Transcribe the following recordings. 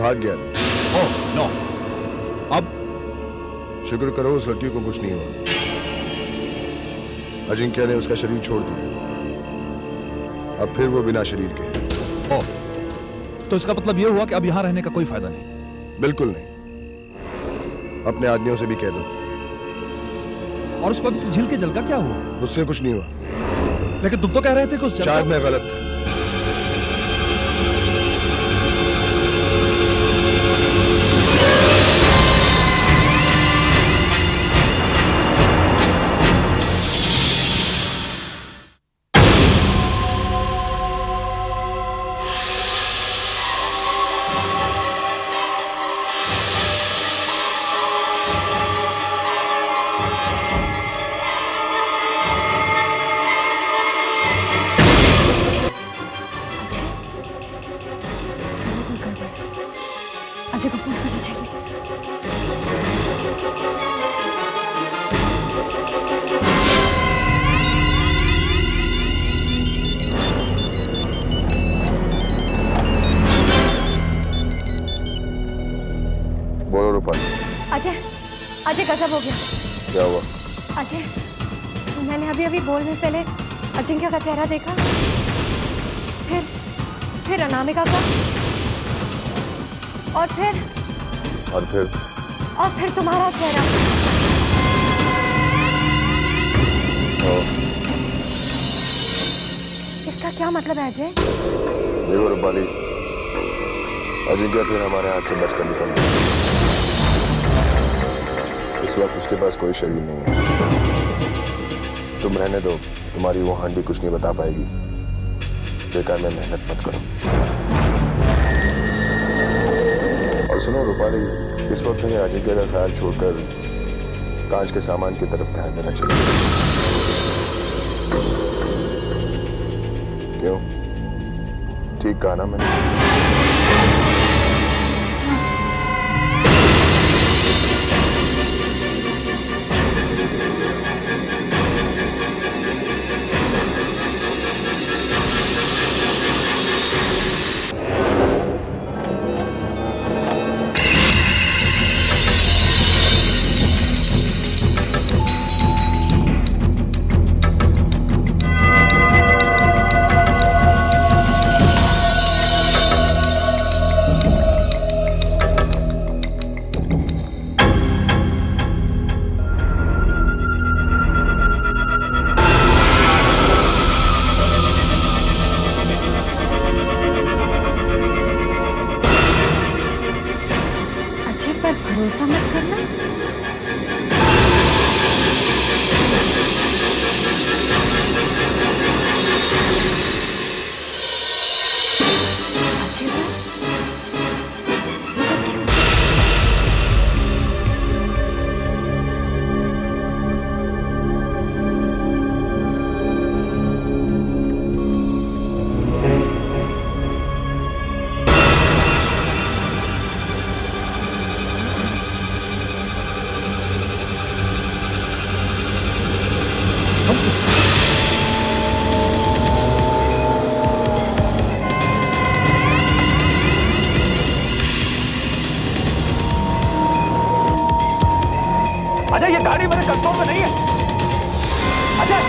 भाग गया। Oh no, अब शुक्र करो उस लड़की को कुछ नहीं हुआ। अजिंक्य ने उसका शरीर छोड़ दिया, अब फिर वो बिना शरीर के। ओह, तो इसका मतलब यह हुआ कि अब यहां रहने का कोई फायदा नहीं। बिल्कुल नहीं। अपने आदमियों से भी कह दो। और उस पवित्र झील के जल का क्या हुआ? उससे कुछ नहीं हुआ। लेकिन तुम तो कह रहे थे कि उस जल शायद का... मैं गलत था। अजय को फोन करना चाहिए। बोलो रूपाली। अजय, अजय गजब हो गया। क्या हुआ? अजय, मैंने अभी बोलने से पहले अजिंक्य का चेहरा देखा, फिर अनामिका का, और फिर तुम्हारा चेहरा। इसका क्या मतलब है अजय? देखो रूपाली, अजिंक्य फिर हमारे हाथ से बचकर निकल गया। इस वक्त उसके पास कोई शरीर नहीं है। तुम रहने दो, तुम्हारी वो हांडी कुछ नहीं बता पाएगी। बेकार में मेहनत मत करो। और सुनो रूपाली, इस वक्त हमें अजिंक्य का ख्याल छोड़कर कांच के सामान की तरफ ध्यान देना चाहिए। क्यों? ठीक कहा ना मैंने? भरोसा मत करना। अजय, ये गाड़ी मेरे कंट्रोल में नहीं है। अजय,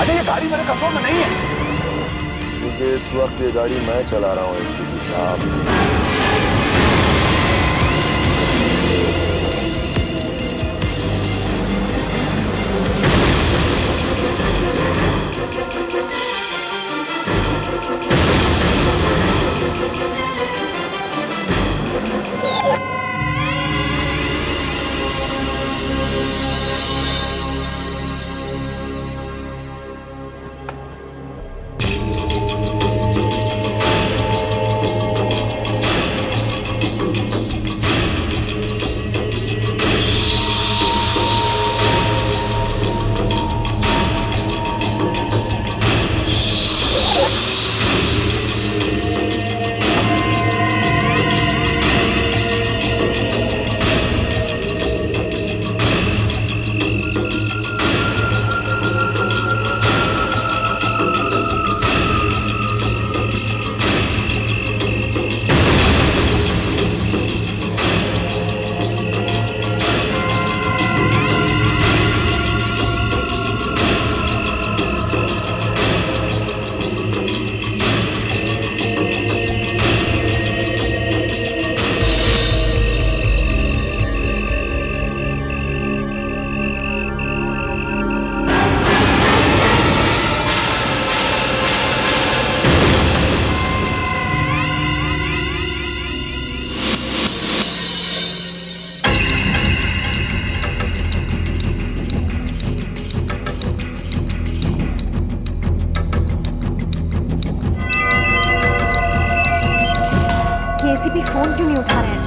अजय, ये गाड़ी मेरे कंट्रोल में नहीं है। क्योंकि इस वक्त ये गाड़ी मैं चला रहा हूँ एसीपी साहब। एसीपी फोन क्यों नहीं उठा रहे हैं?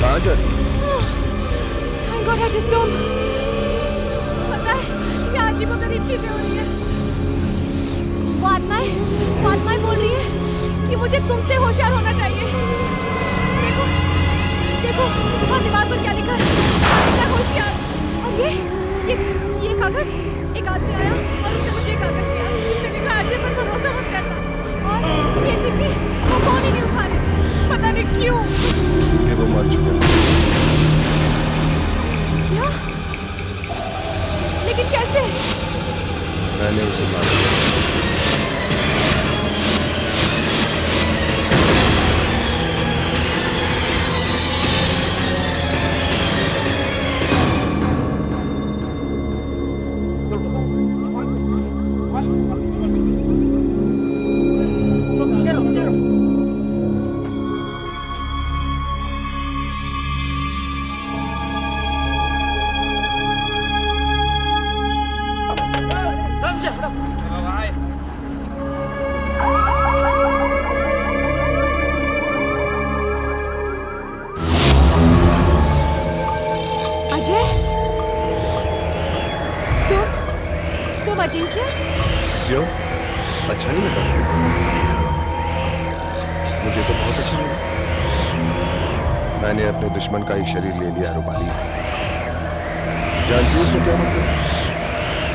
कहाँ जा रही हो? Thank God, अजय तुम पता है क्या अजीबोगरीब चीजें हो रही है। वो आत्माएं बोल रही है कि मुझे तुमसे होशियार होना चाहिए। देखो देखो वहाँ दीवार पर क्या लिखा है? क्या होशियार। और ये कागज, एक आदमी आया और उसने मुझे कागज दिया। उसने लिखा अजय पर भरोसा मत करना। और ये सिर्फ वो फोन ही नहीं उठा रहे, पता नहीं क्यों। कि वो मर चुका है। क्या? लेकिन कैसे? मैंने उसे मार दिया। तुम अजिंक्य? क्यों? अच्छा नहीं लगा? मुझे तो बहुत अच्छा लगा। मैंने अपने दुश्मन का एक शरीर ले लिया रूपाली। जानती हो उसका क्या मतलब?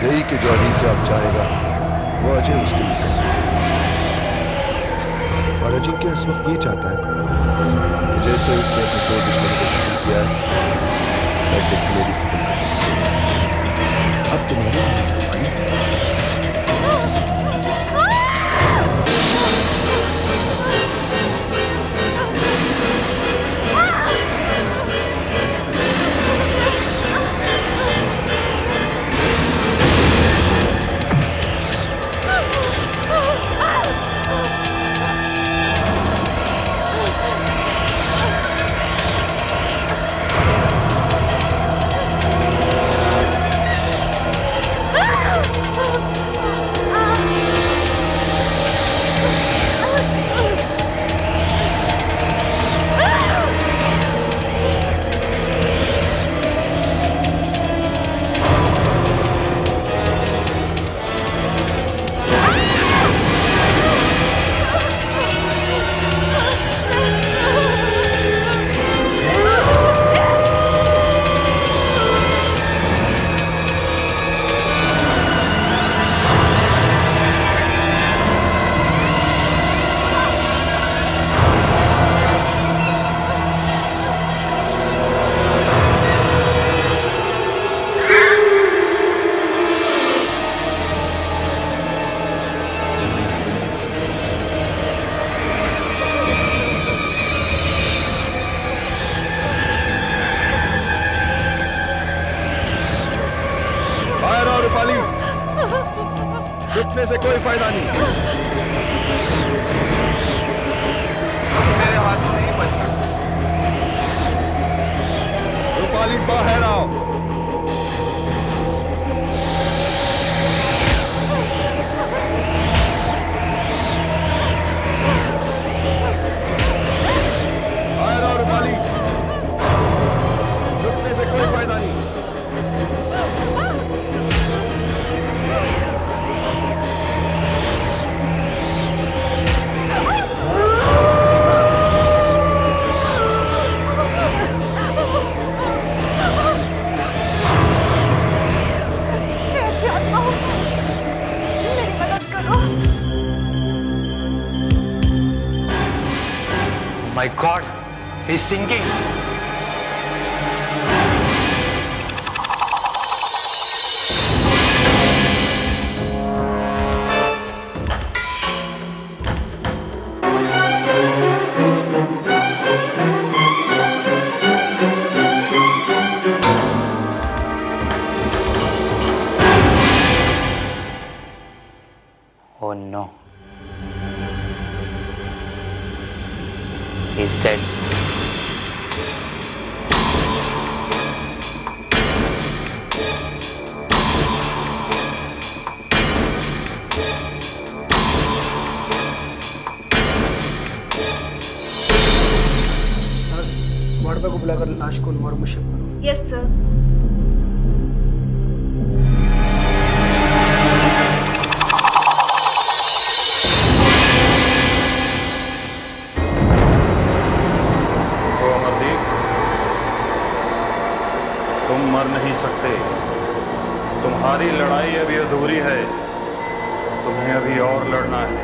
यही कि जो अजीत से अब चाहेगा वो अजय उसके लिए करेगा। और अजिंक्य इस वक्त ये चाहता है कि जैसे उसने अपने दो दुश्मनों को खत्म किया है वैसे मेरी खत्म कर दिया। अब तुम्हारी रुकने से कोई फायदा नहीं। तुम मेरे हाथों नहीं बच सकते। रूपाली बाहर आओ। बाहर आओ रूपाली। रुकने से कोई फायदा नहीं। हे अच्छी आत्माओं, मेरी मदद करो। My God, he's sinking. Oh no. He's dead. Wardha को बुलाकर लाश को मॉर्ग में शिफ्ट करो। Yes sir. तो अमरदीप, तुम मर नहीं सकते। तुम्हारी लड़ाई अभी अधूरी है, तुम्हें अभी और लड़ना है।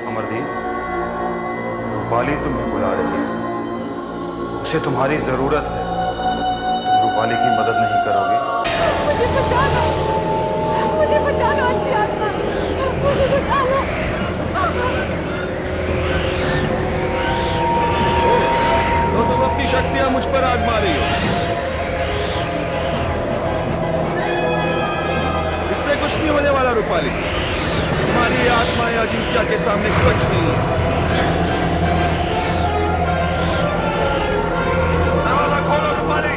अमरदीप, रूपाली तुम्हें बुला रही है, उसे तुम्हारी जरूरत है। तुम रूपाली की मदद नहीं करोगे? मुझे बचा लो, मुझे बचा लो अच्छी आत्मा, मुझे बचा लो। तो तुम अपनी शक्तियां मुझ पर आजमा रही हो। इससे कुछ नहीं होने वाला रूपाली। तुम्हारी आत्मा या अजिंक्या के सामने कुछ नहीं है। दरवाजा खोलो रूपाली।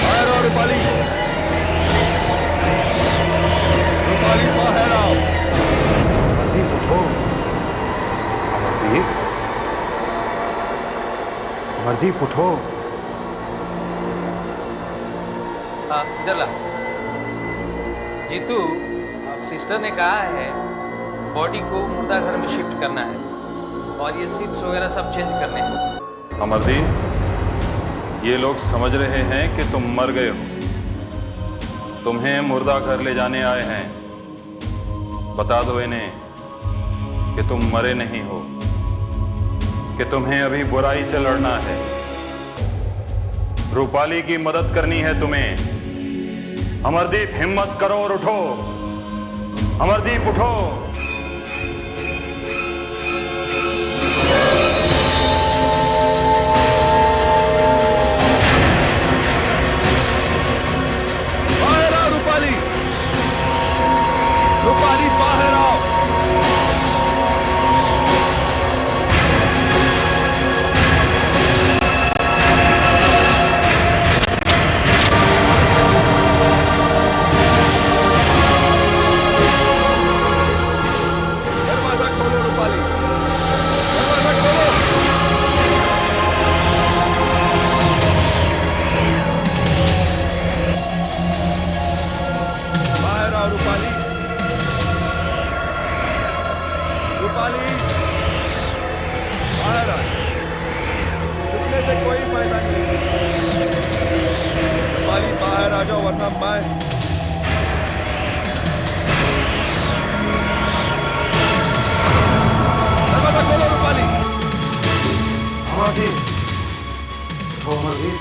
बाहर आओ रूपाली। रूपाली बाहर आओ। अमरदीप उठो। अमरदीप, अमरदीप उठो। हाँ, इधर ला। जीतू, सिस्टर ने कहा है बॉडी को मुर्दा घर में शिफ्ट करना है और ये सीट्स वगैरह सब चेंज करने हैं। अमरदीप, ये लोग समझ रहे हैं कि तुम मर गए हो, तुम्हें मुर्दा घर ले जाने आए हैं। बता दो इन्हें कि तुम मरे नहीं हो, कि तुम्हें अभी बुराई से लड़ना है। रूपाली की मदद करनी है तुम्हें। अमरदीप, हिम्मत करो और उठो। अमरदीप उठो। बाहर आओ रूपाली। रूपाली बाहर आओ। दरवाजा खोलो रूपाली। दरवाजा खोलो। बाहर आओ रूपाली। रूपाली बाहर आ। छुपने से कोई फायदा नहीं। रूपाली बाहर आ जाओ वरना मैं। दरवाजा खोलो रूपाली। अमरदीप उठो। अमरदीप,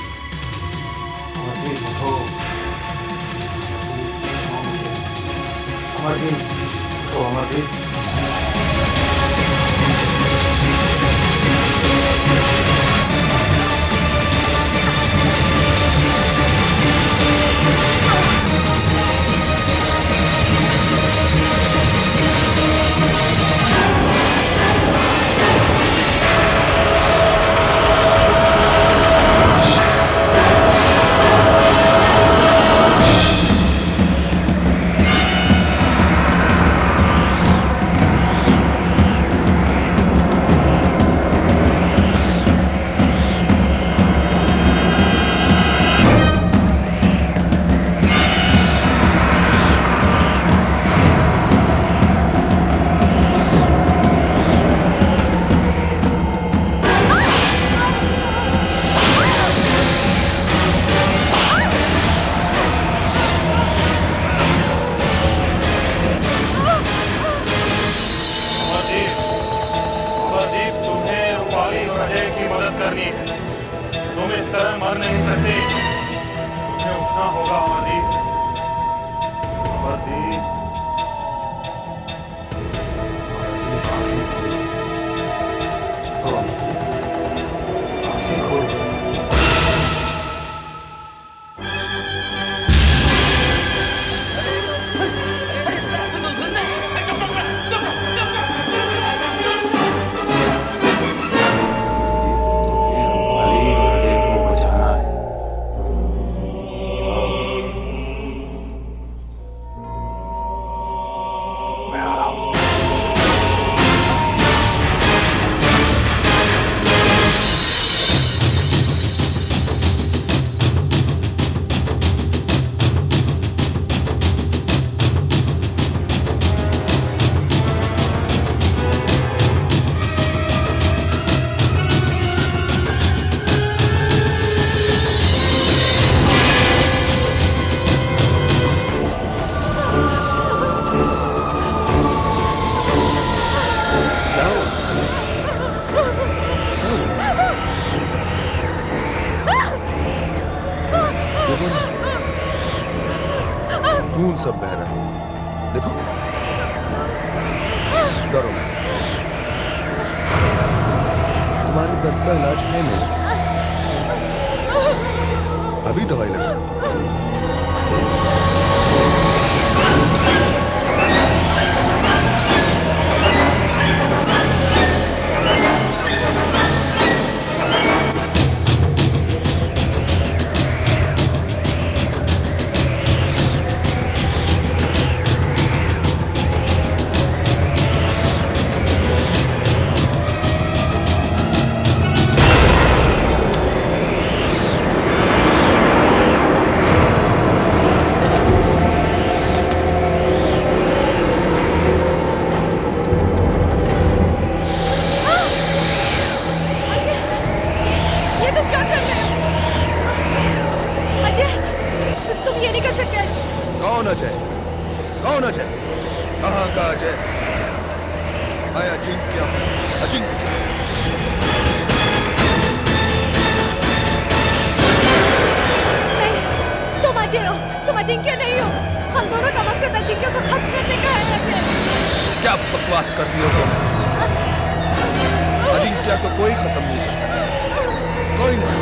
अमरदीप उठो। अमरदीप उठो। अमरदीप, खून सब बह रहा है। देखो, डरो मत। तुम्हारे दर्द का इलाज है नहीं, अभी दवाई लगा रहा था। कौन अजय? कौन अजय? कहाँ का अजय? मैं अजिंक्य हूँ, अजिंक्य। नहीं, तुम अजय हो, तुम अजिंक्य नहीं हो। हम दोनों का मकसद अजिंक्य को खत्म करने का है अजय। क्या बकवास कर रही हो तुम? अजिंक्य को कोई खत्म नहीं कर सकता, कोई नहीं।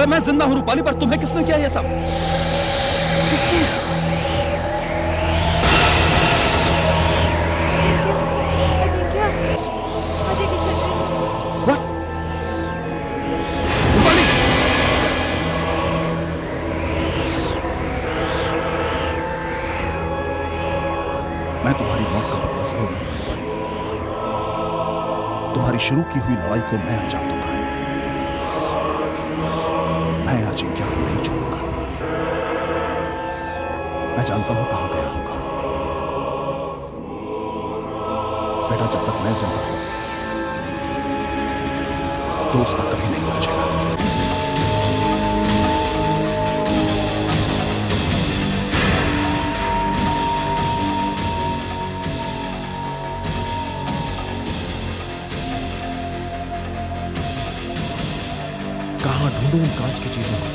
मैं जिंदा हूं रूपाली, पर तुम्हें किसने किया ये सब? किसने? अजिंक्य, अजय की शक्ति। What? रूपाली! मैं तुम्हारी मौत का बदला जरूर लूंगा रूपाली। तुम्हारी शुरू की हुई लड़ाई को मैं अंजाम दूंगा। मैं अजिंक्य को नहीं छोड़ूंगा। मैं जानता हूं कहां गया होगा। बेटा, जब तक मैं जिंदा हूं, दोस्त तक कभी नहीं पहुंचेगा। कहां ढूंढूं उन कांच की चीजों को?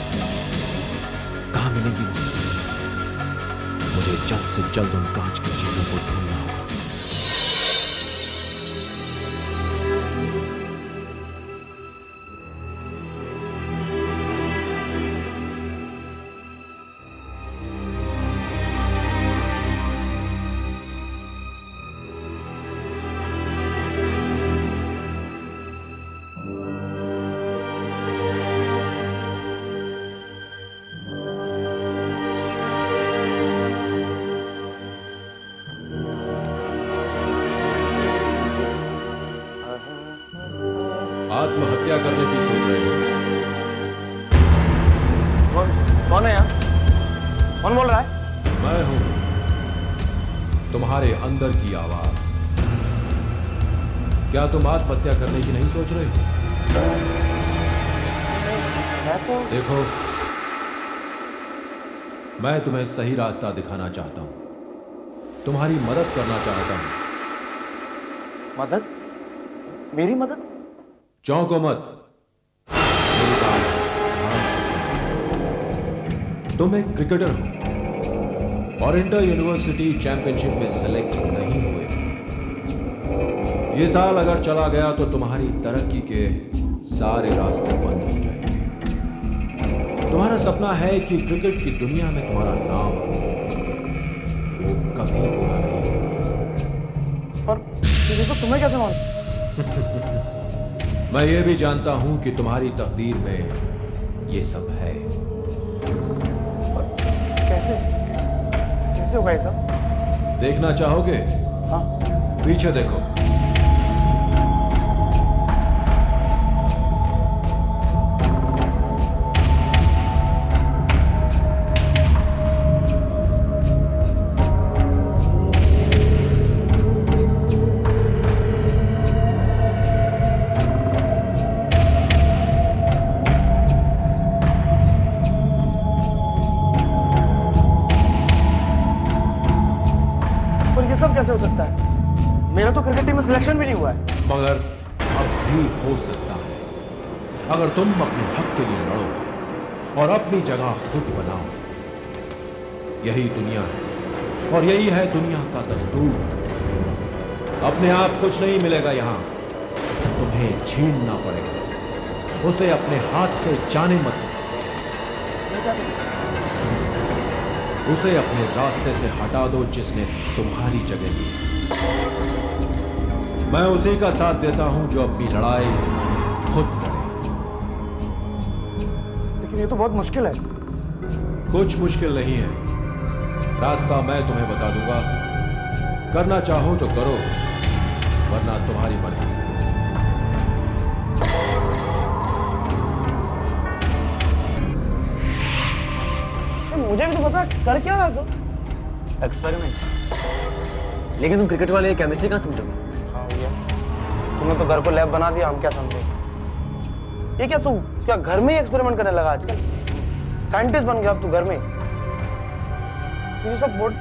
कहां मिलेंगी वो? मुझे जल्द से जल्द उन कांच की चीजों को ढूंढना होगा। आत्महत्या करने की सोच रहे हो? कौन है यहाँ? कौन बोल रहा है? मैं हूं, तुम्हारे अंदर की आवाज। क्या तुम आत्महत्या करने की नहीं सोच रहे हो? देखो, मैं तुम्हें सही रास्ता दिखाना चाहता हूं, तुम्हारी मदद करना चाहता हूं। मदद? मेरी मदद? चौंको मत, मेरी बात ध्यान से सुनो। तुम एक क्रिकेटर हो और इंटर यूनिवर्सिटी चैंपियनशिप में सिलेक्ट नहीं हुए। ये साल अगर चला गया तो तुम्हारी तरक्की के सारे रास्ते बंद हो जाएंगे। तुम्हारा सपना है कि क्रिकेट की दुनिया में तुम्हारा नाम हो, वो कभी पूरा नहीं होगा। पर ये तो तुम्हें कैसे मालूम? मैं ये भी जानता हूं कि तुम्हारी तकदीर में ये सब है। कैसे? कैसे होगा ये सब? देखना चाहोगे? हाँ। पीछे देखो। सब कैसे हो सकता है? मेरा तो क्रिकेट टीम में सिलेक्शन भी नहीं हुआ है। मगर अब भी हो सकता है, अगर तुम अपने हक के लिए लड़ो और अपनी जगह खुद बनाओ। यही दुनिया है और यही है दुनिया का दस्तूर। अपने आप कुछ नहीं मिलेगा यहां, तुम्हें छीनना पड़ेगा। उसे अपने हाथ से जाने मत दो। उसे अपने रास्ते से हटा दो जिसने तुम्हारी जगह ली। मैं उसी का साथ देता हूं जो अपनी लड़ाई खुद लड़े। लेकिन ये तो बहुत मुश्किल है। कुछ मुश्किल नहीं है, रास्ता मैं तुम्हें बता दूंगा। करना चाहो तो करो, वरना तुम्हारी मर्जी। मुझे भी तो पता, कर क्या रहा तू? एक्सपेरिमेंट। लेकिन तुम क्रिकेट वाले केमिस्ट्री कहाँ समझोगे? हाँ भैया, तुमने तो घर को लैब बना दिया, हम क्या समझे? ये क्या, तू क्या घर में ही एक्सपेरिमेंट करने लगा आजकल? साइंटिस्ट बन गया अब तू घर में। ये सब बोट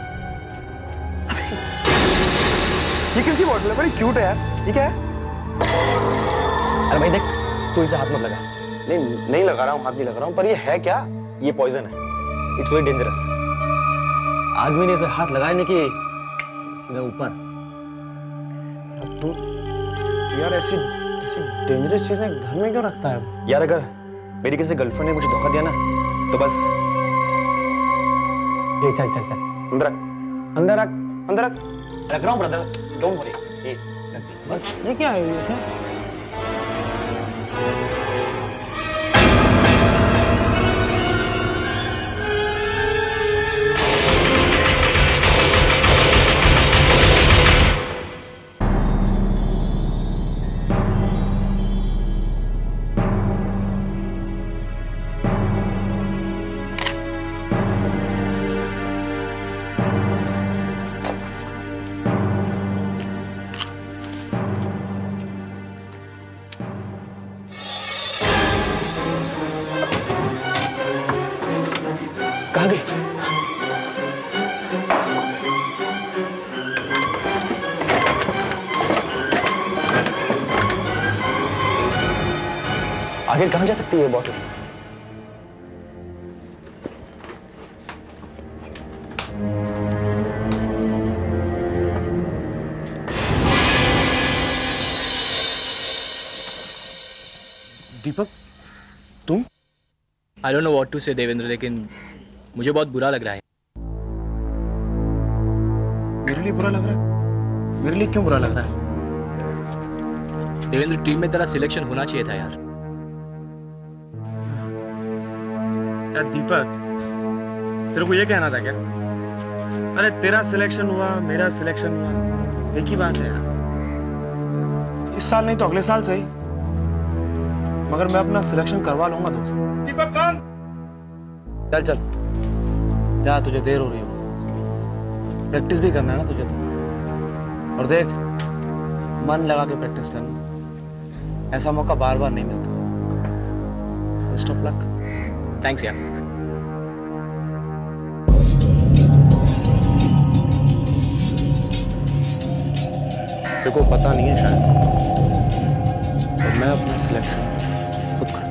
ये किसकी बॉटल है? बड़ी क्यूट है यार। ये क्या है? अरे भाई देख, तू इसे हाथ मत लगा। नहीं लगा रहा हूँ, हाथ नहीं लगा रहा हूँ, पर ये है क्या? ये पॉइजन है। It's very dangerous. आदमी ने इसे हाथ लगाए नहीं कि सीधा ऊपर। तू यार ऐसी डेंजरस चीजें घर में क्यों रखता है? यार अगर मेरी किसी गर्लफ्रेंड ने मुझे धोखा दिया ना, तो बस ये चल चल चल अंदर रख, अंदर रख, अंदर रख। रख रहा हूँ ब्रदर, डोंट वरी। ये रख दी, बस। ये क्या है ये सब? कहाँ गई? आखिर कहाँ जा सकती है ये बॉटल? दीपक, तुम? I don't know what to say Devendra, लेकिन मुझे बहुत बुरा लग रहा है। मेरे लिए बुरा लग रहा है? मेरे लिए क्यों बुरा लग रहा है? देवेंद्र, टीम में तेरा सिलेक्शन होना चाहिए था यार। यार दीपक, तेरे को ये कहना था क्या? अरे तेरा सिलेक्शन हुआ, मेरा सिलेक्शन हुआ, एक ही बात है यार। इस साल नहीं तो अगले साल सही, मगर मैं अपना सिलेक्शन करवा लूंगा दोस्त। दीपक कौन? चल चल जा, तुझे देर हो रही हो। प्रैक्टिस भी करना है ना तुझे तो। और देख, मन लगा के प्रैक्टिस करना, ऐसा मौका बार बार नहीं मिलता। Best of luck. थैंक्स यार। तेरे को पता नहीं है शायद, तो मैं अपना सिलेक्शन खुद करूँ।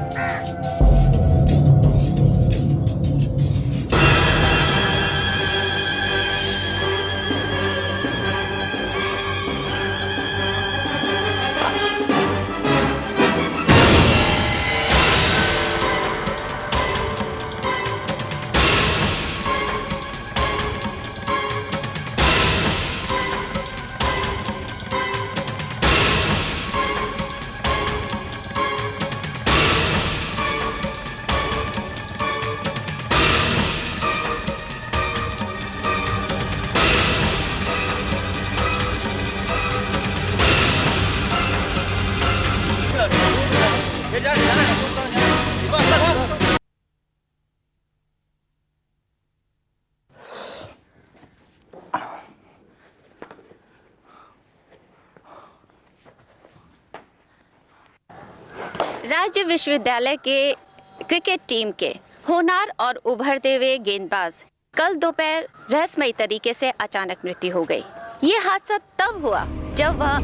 राज्य विश्वविद्यालय के क्रिकेट टीम के होनहार और उभरते हुए गेंदबाज कल दोपहर रहस्यमयी तरीके से अचानक मृत्यु हो गई। ये हादसा तब हुआ जब वह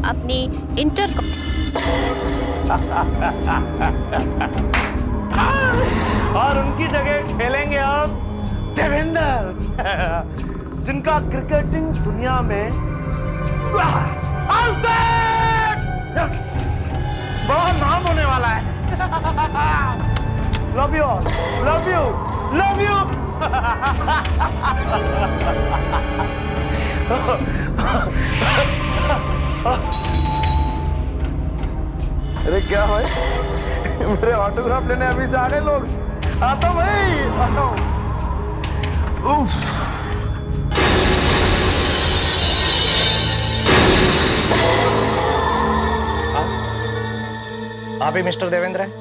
अपनी इंटर और उनके देवेंद्र, जिनका क्रिकेटिंग दुनिया में बहुत नाम होने वाला है। Love you, love you, love you. अरे क्या भाई, मेरे ऑटोग्राफ लेने अभी से आ गए लोग। आता हूं भाई, आता हूं। उफ। आप ही मिस्टर देवेंद्र हैं?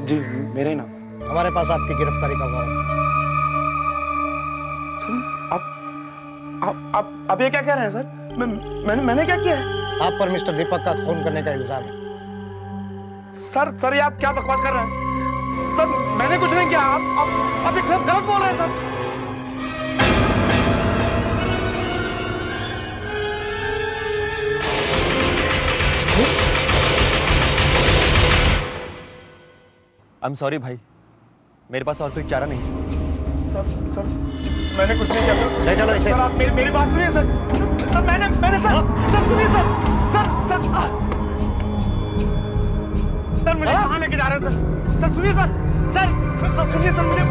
जी मेरे नाम। हमारे पास आपकी गिरफ्तारी का वारंट है। सर आप ये क्या कह रहे हैं सर? मैंने क्या किया है? आप पर मिस्टर दीपक का खून करने का इल्जाम है। सर ये आप क्या बकवास कर रहे हैं? सर मैंने कुछ नहीं किया। आप एक सब गलत बोल रहे हैं सर। आई एम सॉरी भाई, मेरे पास और कोई चारा नहीं। सर मैंने कुछ नहीं किया सर। ले चलो इसे। सर आप मेरी बात सुनिए सर। सर मैंने सर सुनिए सर। सर मुझे कहाँ लेके जा रहे हैं सर? सर सुनिए सर। सर सुनिए सर, मुझे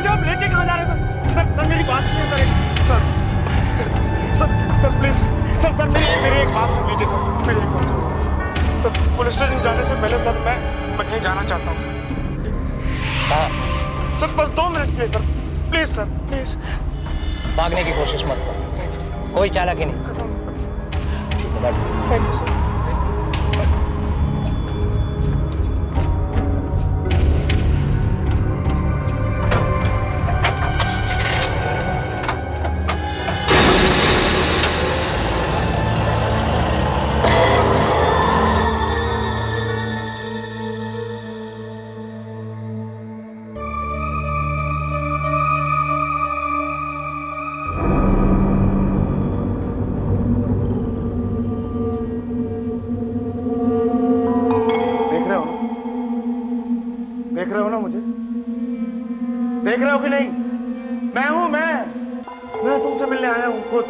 आप लेके कहाँ जा रहे हैं सर? सर मेरी बात सुनिए सर। प्लीज सर मेरी एक बात सुन लीजिए सर। मेरी एक बात सुन। सर पुलिस स्टेशन जाने से पहले सर मैं कहीं जाना चाहता हूँ सर। बस 2 मिनट के लिए सर, प्लीज सर, प्लीज। भागने की कोशिश मत करो, कोई चालाकी नहीं। Thank you sir. देख रहे हो ना मुझे? देख रहे हो कि नहीं? मैं हूं, मैं तुमसे मिलने आया हूं, खुद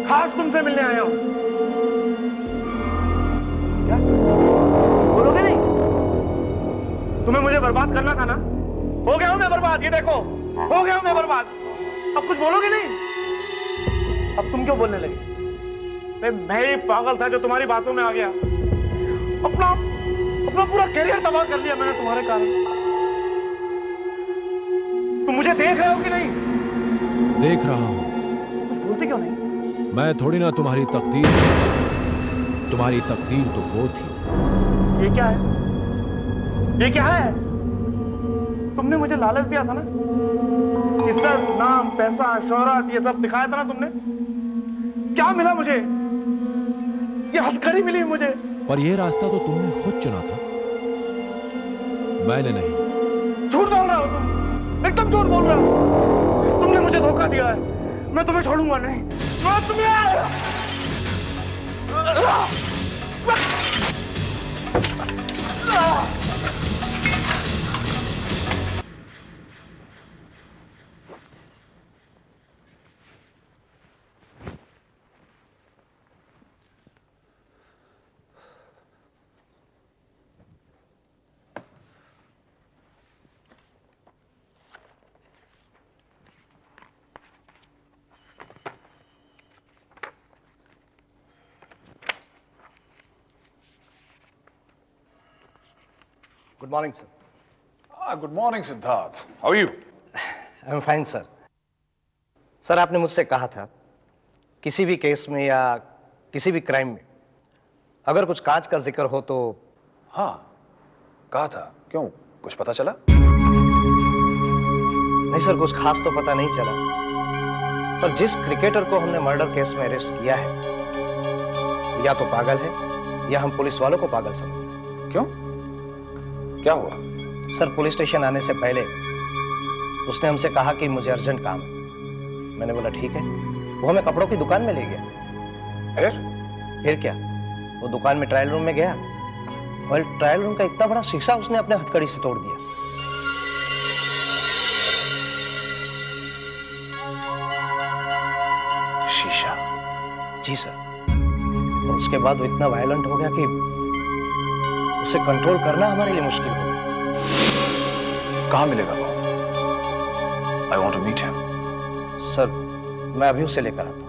खास तुमसे मिलने आया हूं। क्या बोलोगे नहीं? तुम्हें मुझे बर्बाद करना था ना? हो गया हूं मैं बर्बाद, ये देखो हो गया हूं मैं बर्बाद। अब कुछ बोलोगे नहीं? अब तुम क्यों बोलने लगे? मैं ही पागल था जो तुम्हारी बातों में आ गया। अपना पूरा करियर तबाह कर लिया मैंने तुम्हारे कारण। तुम मुझे देख रहे हो कि नहीं? देख रहा हूं। कुछ बोलते क्यों नहीं? मैं थोड़ी ना तुम्हारी तकदीर तो वो थी। ये क्या है? ये क्या है? तुमने मुझे लालच दिया था ना, इज्जत, नाम, पैसा, शोहरत, ये सब दिखाया था ना तुमने। क्या मिला मुझे? ये हथकड़ी मिली मुझे। पर यह रास्ता तो तुमने खुद चुना था, मैंने नहीं। झूठ बोल रहे हो तुम, एकदम झूठ बोल रहे हो। तुमने मुझे धोखा दिया है, मैं तुम्हें छोड़ूंगा नहीं। मैं तुम्हें good morning sir. Good morning Siddharth, how are you? I am fine sir. Sir आपने मुझसे कहा था किसी भी केस में या किसी भी क्राइम में अगर कुछ कांच का जिक्र हो तो। हाँ कहा था, क्यों कुछ पता चला? नहीं सर, कुछ खास तो पता नहीं चला, पर जिस क्रिकेटर को हमने मर्डर केस में अरेस्ट किया है या तो पागल है या हम पुलिस वालों को पागल समझते। क्यों, क्या हुआ? सर पुलिस स्टेशन आने से पहले उसने हमसे कहा कि मुझे अर्जेंट काम है। मैंने बोला ठीक है। वो हमें कपड़ों की दुकान में ले गया। फिर क्या, वो दुकान में ट्रायल रूम में गया और ट्रायल रूम का इतना बड़ा शीशा उसने अपने हथकड़ी से तोड़ दिया। शीशा। जी सर। और उसके बाद वो इतना वायलेंट हो गया कि उसे कंट्रोल करना हमारे लिए मुश्किल हो गया। कहाँ मिलेगा वो? I want to meet him. Sir मैं अभी उसे लेकर आता हूं।